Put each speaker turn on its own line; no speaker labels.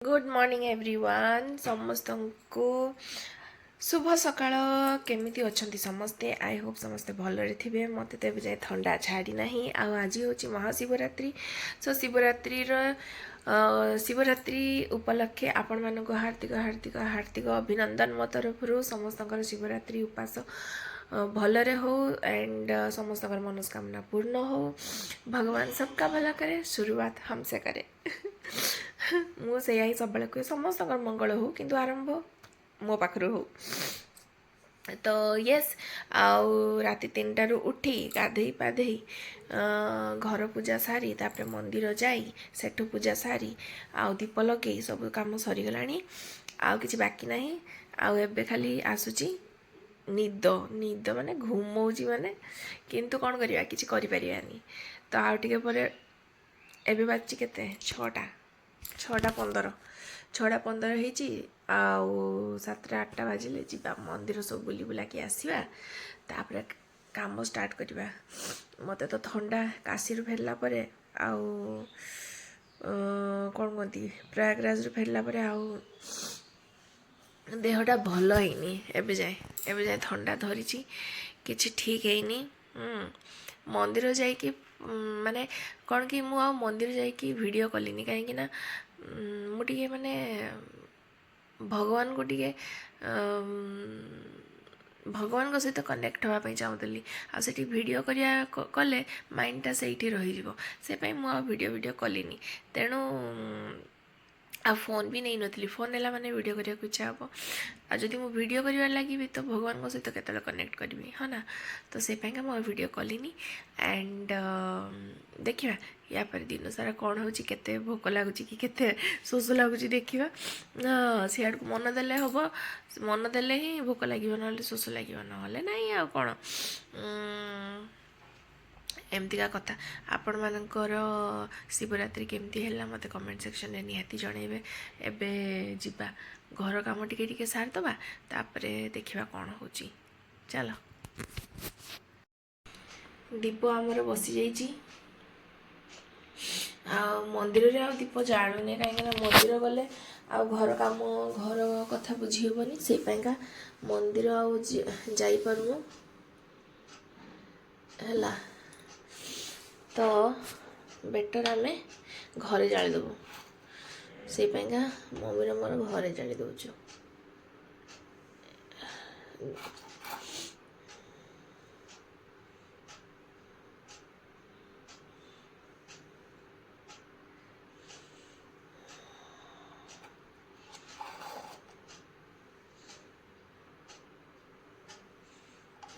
good morning everyone समस्त को शुभ सकाळ केमिति अछंती समस्ते आई होप समस्ते भलरे थिबे मते तो जाए ठंडा छाड़ी नहीं आज हूँ महाशिवरात्रि सो शिवरात्रि उपलक्षे आपण मानक हार्दिक हार्दिक हार्दिक अभिनंदन मो तरफ समस्त शिवरात्रि उपास भलरे हो एंड समस्त मनोस्कामना पूर्ण हो भगवान सबका भला करे शुरुआत हमसे करे मुझे ही सब कहे समस्त मंगल हो किंतु आरंभ मो पाखर हो तो यस आउ राति 3 उठी गाधे पाधे घर पूजा सारी तापर मंदिर जाई सेठू पूजा सारी आउ दीप लगे सब काम सरीगला आउ कि बाकी ना आउ एबे खाली आसूची निद निद माने घुमौची माने किंतु कौन करवा किसी करें तो आउ टे पर एबे बाजी केते 6:15 होईची आउ 7-8 बाजिले जीवा मंदिर सब बुली बुला के आसीबा तापर काम स्टार्ट करवा मते तो ठंडा काशी फेरला परे आउ कौन कहती प्रयागराज फेरला परे आउ देहटा भल है एबे जाए ठंडा धरी किछि ठीक है मंदिर जाइकी माने कौन कि मु मंदिर जाइकी वीडियो कलिनी कहीं ना मुझे माने भगवान को टे भगवान सहित कनेक्ट होगापी चाहूली आठी भिड कले माइंडटा से रही से मुझे कलिनी तेणु आ फोन भी नहीं नथली फोन है मैंने वीडियो करने को इच्छा हम आदि मुझे वीडियो कर लगी तो भगवान सहित केत कनेक्ट करी हाँ ना तो से मुझे वीडियो कलिनी एंड देखा या पर दिन सारा कौन हो भोक लगुच कि केते शोष लगुच देखा सियाड़ को मन देले हम मन देले ही भोक लगे ना शोष लगे ना ना आ कौन एमतीका कथा आपण मानकर शिवरात्रि केमती है मत कमेंट सेक्शन में निहाती जनइबे एबे जिबा घर काम टिके सारदबा तापरे देखिबा कौन होची चलो दीप आमर बसी जाइची आ मंदिर रे आ दीप जालुने कहीं मंदिर गले आ घर काम घर कथा बुझी हेबनी से पैंका मंदिर आ जाई परमु हैला तो बेटर आम घरे जादू से मम्मी मोर घरे जाली दौचु